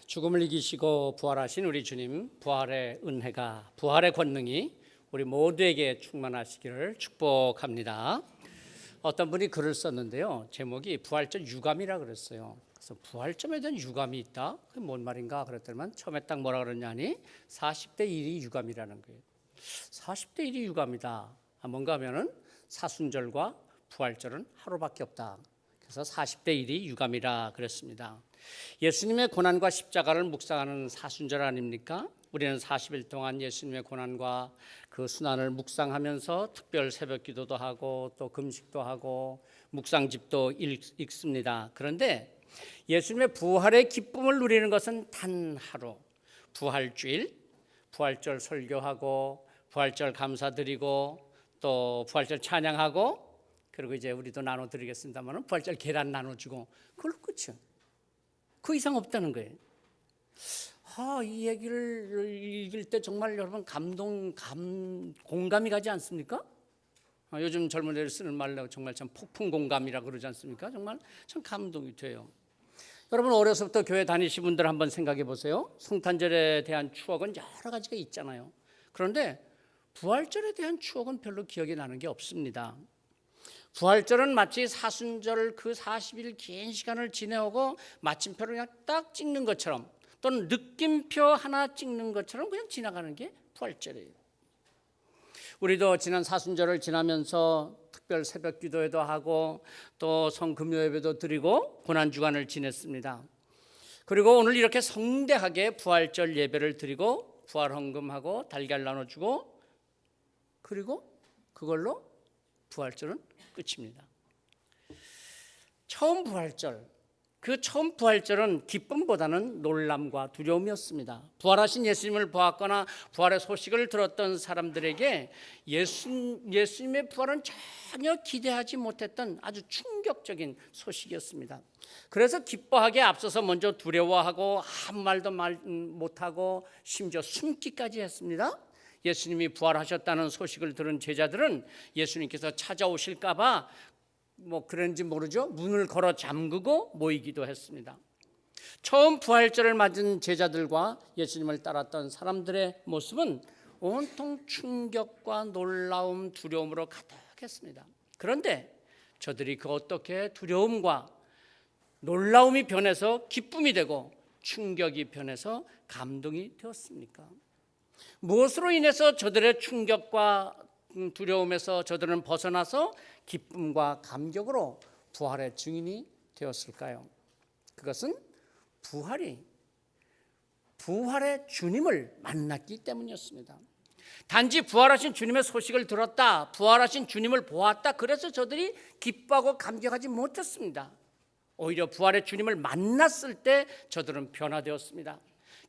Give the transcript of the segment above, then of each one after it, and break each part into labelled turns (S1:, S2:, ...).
S1: 죽음을 이기시고 부활하신 우리 주님, 부활의 은혜가, 부활의 권능이 우리 모두에게 충만하시기를 축복합니다. 어떤 분이 글을 썼는데요, 제목이 부활절 유감이라 그랬어요. 그래서 부활점에 대한 유감이 있다? 그게 뭔 말인가 그랬더니 처음에 딱 뭐라 그러냐니 40대 1이 유감이라는 거예요. 40대 1이 유감이다. 뭔가 하면은 사순절과 부활절은 하루밖에 없다. 그래서 40대 1이 유감이라 그랬습니다. 예수님의 고난과 십자가를 묵상하는 사순절 아닙니까? 우리는 40일 동안 예수님의 고난과 그 순환을 묵상하면서 특별 새벽 기도도 하고 또 금식도 하고 묵상집도 읽습니다. 그런데 예수님의 부활의 기쁨을 누리는 것은 단 하루, 부활주일, 부활절 설교하고 부활절 감사드리고 또 부활절 찬양하고 그리고 이제 우리도 나눠드리겠습니다만 부활절 계란 나눠주고 그걸로 끝이에요. 그 이상 없다는 거예요. 이 얘기를 읽을 때 정말 여러분 공감이 가지 않습니까? 요즘 젊은이들 쓰는 말로 정말 참 폭풍 공감이라고 그러지 않습니까? 정말 참 감동이 돼요. 여러분 어려서부터 교회 다니신 분들 한번 생각해 보세요. 성탄절에 대한 추억은 여러 가지가 있잖아요. 그런데 부활절에 대한 추억은 별로 기억이 나는 게 없습니다. 부활절은 마치 사순절 그 40일 긴 시간을 지내오고 마침표를 그냥 딱 찍는 것처럼 또는 느낌표 하나 찍는 것처럼 그냥 지나가는 게 부활절이에요. 우리도 지난 사순절을 지나면서 특별 새벽 기도회도 하고 또 성금요 예배도 드리고 고난주간을 지냈습니다. 그리고 오늘 이렇게 성대하게 부활절 예배를 드리고 부활 헌금하고 달걀 나눠주고 그리고 그걸로 부활절은 끝입니다. 처음 부활절은 기쁨보다는 놀람과 두려움이었습니다. 부활하신 예수님을 보았거나 부활의 소식을 들었던 사람들에게 예수님의 부활은 전혀 기대하지 못했던 아주 충격적인 소식이었습니다. 그래서 기뻐하기에 앞서서 먼저 두려워하고 아무 말도 못하고 심지어 숨기까지 했습니다. 예수님이 부활하셨다는 소식을 들은 제자들은 예수님께서 찾아오실까 봐 그런지 모르죠. 문을 걸어 잠그고 모이기도 했습니다. 처음 부활절을 맞은 제자들과 예수님을 따랐던 사람들의 모습은 온통 충격과 놀라움, 두려움으로 가득했습니다. 그런데 저들이 그 어떻게 두려움과 놀라움이 변해서 기쁨이 되고 충격이 변해서 감동이 되었습니까? 무엇으로 인해서 저들의 충격과 두려움에서 저들은 벗어나서 기쁨과 감격으로 부활의 증인이 되었을까요? 그것은 부활의 주님을 만났기 때문이었습니다. 단지 부활하신 주님의 소식을 들었다, 부활하신 주님을 보았다, 그래서 저들이 기뻐하고 감격하지 못했습니다. 오히려 부활의 주님을 만났을 때 저들은 변화되었습니다.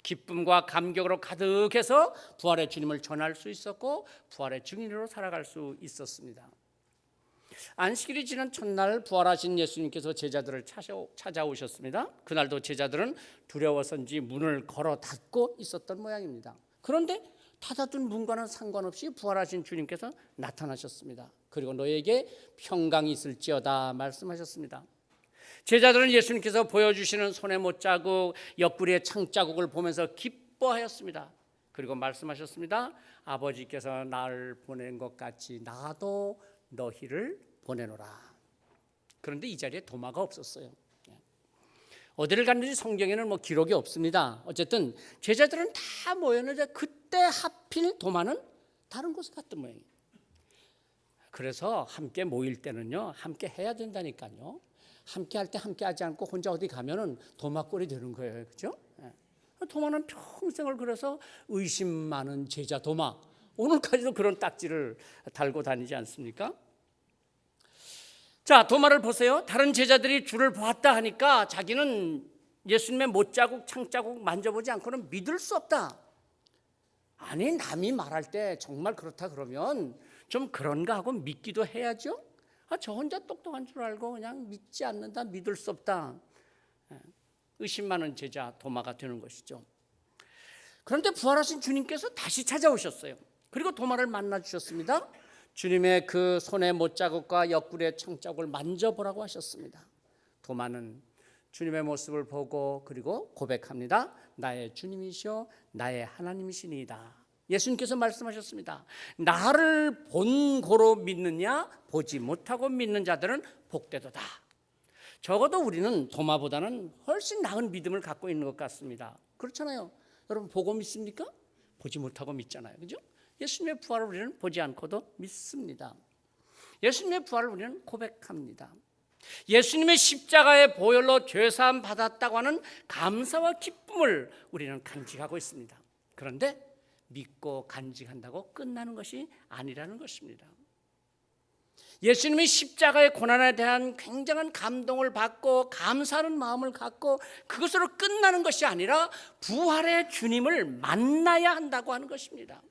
S1: 기쁨과 감격으로 가득해서 부활의 주님을 전할 수 있었고 부활의 증인으로 살아갈 수 있었습니다. 안식일이 지난 첫날 부활하신 예수님께서 제자들을 찾아오셨습니다. 그날도 제자들은 두려워서인지 문을 걸어 닫고 있었던 모양입니다. 그런데 닫아둔 문과는 상관없이 부활하신 주님께서 나타나셨습니다. 그리고 너에게 평강이 있을지어다 말씀하셨습니다. 제자들은 예수님께서 보여주시는 손의 못자국, 옆구리의 창자국을 보면서 기뻐하였습니다. 그리고 말씀하셨습니다. 아버지께서 나를 보낸 것 같이 나도 너희를 보내노라. 그런데 이 자리에 도마가 없었어요. 어디를 갔는지 성경에는 기록이 없습니다. 어쨌든 제자들은 다 모였는데 그때 하필 도마는 다른 곳에 갔던 모양이에요. 그래서 함께 모일 때는요, 함께 해야 된다니까요. 함께 할 때 함께 하지 않고 혼자 어디 가면은 도마꼴이 되는 거예요. 그렇죠? 도마는 평생을 그래서 의심 많은 제자 도마. 오늘까지도 그런 딱지를 달고 다니지 않습니까? 자, 도마를 보세요. 다른 제자들이 주를 보았다 하니까 자기는 예수님의 못자국, 창자국 만져보지 않고는 믿을 수 없다. 아니, 남이 말할 때 정말 그렇다 그러면 좀 그런가 하고 믿기도 해야죠. 저 혼자 똑똑한 줄 알고 그냥 믿지 않는다, 믿을 수 없다. 의심 많은 제자 도마가 되는 것이죠. 그런데 부활하신 주님께서 다시 찾아오셨어요. 그리고 도마를 만나 주셨습니다. 주님의 그 손의 못자국과 옆구리의 창자국을 만져보라고 하셨습니다. 도마는 주님의 모습을 보고 그리고 고백합니다. 나의 주님이시오 나의 하나님이시니이다. 예수님께서 말씀하셨습니다. 나를 본고로 믿느냐 보지 못하고 믿는 자들은 복되도다. 적어도 우리는 도마보다는 훨씬 나은 믿음을 갖고 있는 것 같습니다. 그렇잖아요. 여러분 보고 믿습니까? 보지 못하고 믿잖아요. 그죠? 예수님의 부활을 우리는 보지 않고도 믿습니다. 예수님의 부활을 우리는 고백합니다. 예수님의 십자가의 보혈로 죄사함 받았다고 하는 감사와 기쁨을 우리는 간직하고 있습니다. 그런데 믿고 간직한다고 끝나는 것이 아니라는 것입니다. 예수님이 십자가의 고난에 대한 굉장한 감동을 받고 감사하는 마음을 갖고 그것으로 끝나는 것이 아니라 부활의 주님을 만나야 한다고 하는 것입니다.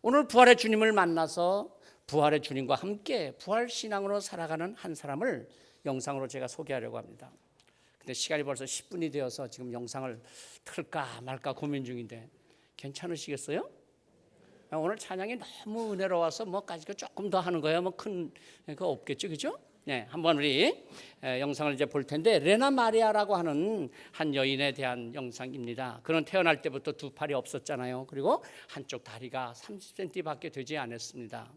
S1: 오늘 부활의 주님을 만나서 부활의 주님과 함께 부활신앙으로 살아가는 한 사람을 영상으로 제가 소개하려고 합니다. 근데 시간이 벌써 10분이 되어서 지금 영상을 틀까 말까 고민 중인데 괜찮으시겠어요? 오늘 찬양이 너무 은혜로워서 뭐까지 조금 더 하는 거예요. 뭐 큰 거 없겠죠, 그죠? 네, 한번 우리 영상을 이제 볼 텐데 레나 마리아라고 하는 한 여인에 대한 영상입니다. 그는 태어날 때부터 두 팔이 없었잖아요. 그리고 한쪽 다리가 30cm밖에 되지 않았습니다.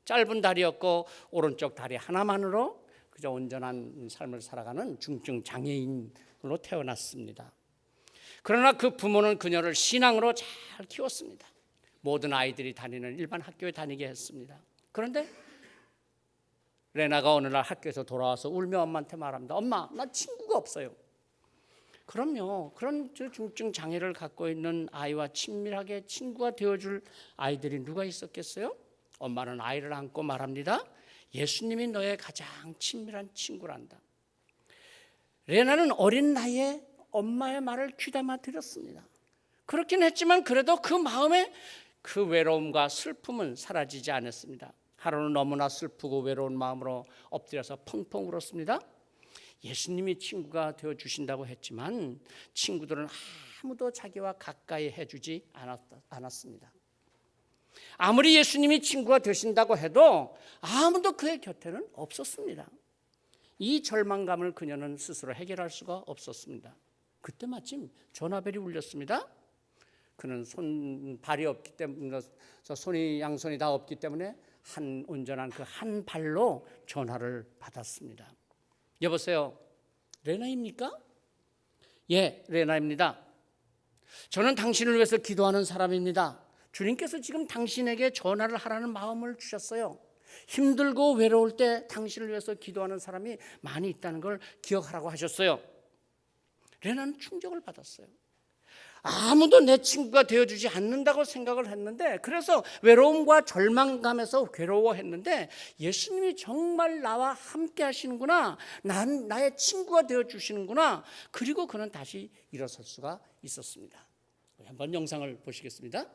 S1: 짧은 다리였고 오른쪽 다리 하나만으로 그저 온전한 삶을 살아가는 중증 장애인으로 태어났습니다. 그러나 그 부모는 그녀를 신앙으로 잘 키웠습니다. 모든 아이들이 다니는 일반 학교에 다니게 했습니다. 그런데 레나가 어느 날 학교에서 돌아와서 울며 엄마한테 말합니다. 엄마, 나 친구가 없어요. 그럼요. 그런 중증 장애를 갖고 있는 아이와 친밀하게 친구가 되어줄 아이들이 누가 있었겠어요? 엄마는 아이를 안고 말합니다. 예수님이 너의 가장 친밀한 친구란다. 레나는 어린 나이에 엄마의 말을 귀담아 들었습니다. 그렇긴 했지만 그래도 그 마음에 그 외로움과 슬픔은 사라지지 않았습니다. 하루는 너무나 슬프고 외로운 마음으로 엎드려서 펑펑 울었습니다. 예수님이 친구가 되어주신다고 했지만 친구들은 아무도 자기와 가까이 해주지 않았습니다. 아무리 예수님이 친구가 되신다고 해도 아무도 그의 곁에는 없었습니다. 이 절망감을 그녀는 스스로 해결할 수가 없었습니다. 그때 마침 전화벨이 울렸습니다. 그는 발이 없기 때문에 양손이 다 없기 때문에 온전한 그 한 발로 전화를 받았습니다. 여보세요, 레나입니까? 예, 레나입니다. 저는 당신을 위해서 기도하는 사람입니다. 주님께서 지금 당신에게 전화를 하라는 마음을 주셨어요. 힘들고 외로울 때 당신을 위해서 기도하는 사람이 많이 있다는 걸 기억하라고 하셨어요. 레나는 충격을 받았어요. 아무도 내 친구가 되어주지 않는다고 생각을 했는데, 그래서 외로움과 절망감에서 괴로워했는데 예수님이 정말 나와 함께 하시는구나, 나의 친구가 되어주시는구나. 그리고 그는 다시 일어설 수가 있었습니다. 한번 영상을 보시겠습니다.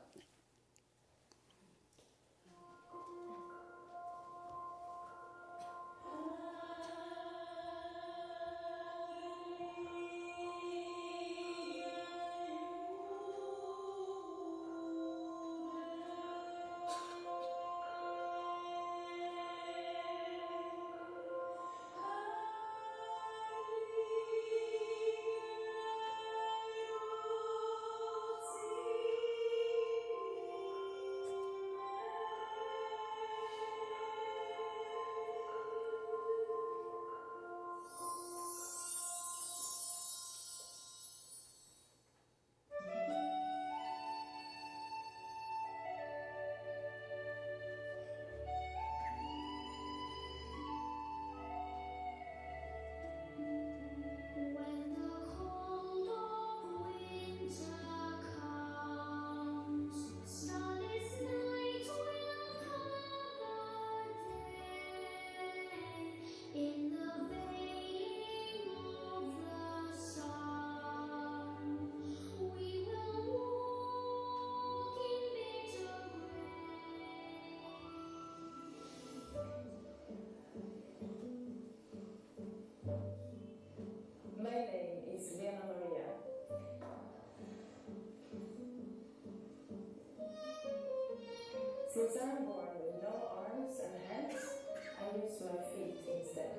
S2: Since I'm born with no arms and hands, I use my feet instead.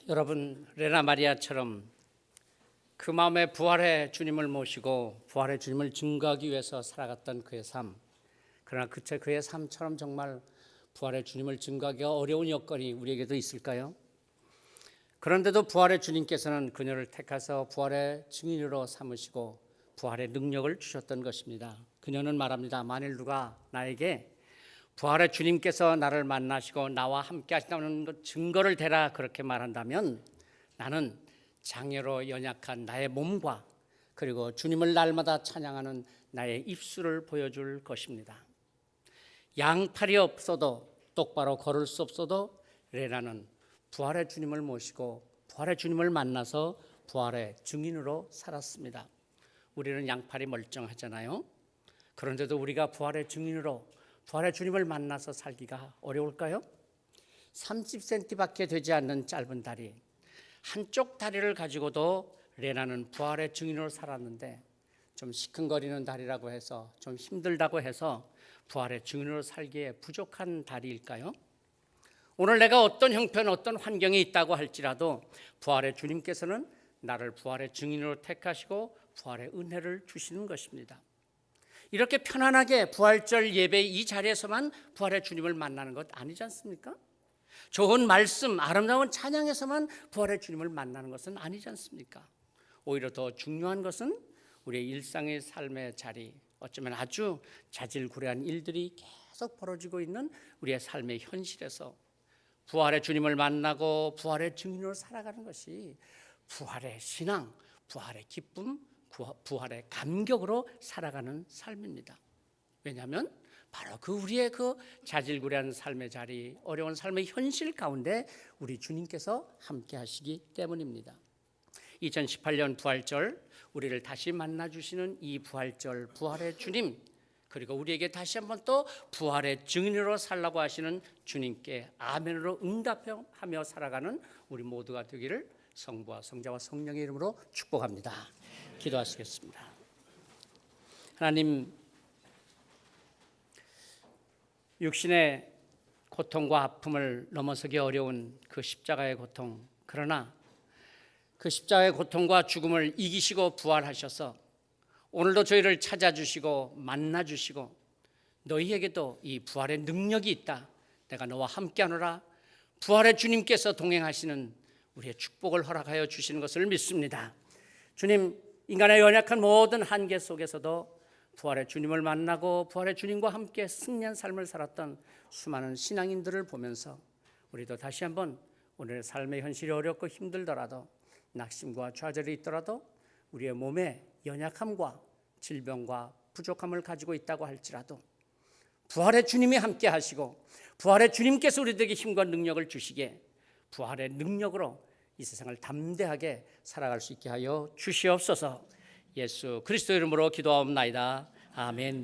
S1: 여러분, 레나 마리아처럼 그 마음에 부활의 주님을 모시고 부활의 주님을 증거하기 위해서 살아갔던 그의 삶, 그러나 그의 삶처럼 정말 부활의 주님을 증거하기가 어려운 여건이 우리에게도 있을까요? 그런데도 부활의 주님께서는 그녀를 택하셔서 부활의 증인으로 삼으시고 부활의 능력을 주셨던 것입니다. 그녀는 말합니다. 만일 누가 나에게 부활의 주님께서 나를 만나시고 나와 함께 하신다는 증거를 대라 그렇게 말한다면 나는 장애로 연약한 나의 몸과 그리고 주님을 날마다 찬양하는 나의 입술을 보여줄 것입니다. 양팔이 없어도 똑바로 걸을 수 없어도 레나는 부활의 주님을 모시고 부활의 주님을 만나서 부활의 증인으로 살았습니다. 우리는 양팔이 멀쩡하잖아요. 그런데도 우리가 부활의 증인으로 부활의 주님을 만나서 살기가 어려울까요? 30cm밖에 되지 않는 짧은 다리, 한쪽 다리를 가지고도 레나는 부활의 증인으로 살았는데 좀 시큰거리는 다리라고 해서 좀 힘들다고 해서 부활의 증인으로 살기에 부족한 다리일까요? 오늘 내가 어떤 형편, 어떤 환경에 있다고 할지라도 부활의 주님께서는 나를 부활의 증인으로 택하시고 부활의 은혜를 주시는 것입니다. 이렇게 편안하게 부활절 예배 이 자리에서만 부활의 주님을 만나는 것 아니지 않습니까? 좋은 말씀, 아름다운 찬양에서만 부활의 주님을 만나는 것은 아니지 않습니까? 오히려 더 중요한 것은 우리의 일상의 삶의 자리, 어쩌면 아주 자질구레한 일들이 계속 벌어지고 있는 우리의 삶의 현실에서 부활의 주님을 만나고 부활의 증인으로 살아가는 것이 부활의 신앙, 부활의 기쁨, 부활의 감격으로 살아가는 삶입니다. 왜냐하면 바로 우리의 자질구레한 삶의 자리, 어려운 삶의 현실 가운데 우리 주님께서 함께 하시기 때문입니다. 2018년 부활절, 우리를 다시 만나주시는 이 부활절, 부활의 주님, 그리고 우리에게 다시 한번 또 부활의 증인으로 살라고 하시는 주님께 아멘으로 응답하며 살아가는 우리 모두가 되기를 성부와 성자와 성령의 이름으로 축복합니다. 기도하시겠습니다. 하나님, 육신의 고통과 아픔을 넘어서기 어려운 그 십자가의 고통, 그러나 그 십자가의 고통과 죽음을 이기시고 부활하셔서 오늘도 저희를 찾아주시고 만나주시고 너희에게도 이 부활의 능력이 있다, 내가 너와 함께하노라, 부활의 주님께서 동행하시는 우리의 축복을 허락하여 주시는 것을 믿습니다. 주님, 인간의 연약한 모든 한계 속에서도 부활의 주님을 만나고 부활의 주님과 함께 승리한 삶을 살았던 수많은 신앙인들을 보면서 우리도 다시 한번 오늘의 삶의 현실이 어렵고 힘들더라도, 낙심과 좌절이 있더라도, 우리의 몸에 연약함과 질병과 부족함을 가지고 있다고 할지라도 부활의 주님이 함께 하시고 부활의 주님께서 우리들에게 힘과 능력을 주시기에 부활의 능력으로 이 세상을 담대하게 살아갈 수 있게 하여 주시옵소서. 예수 그리스도 이름으로 기도하옵나이다. 아멘.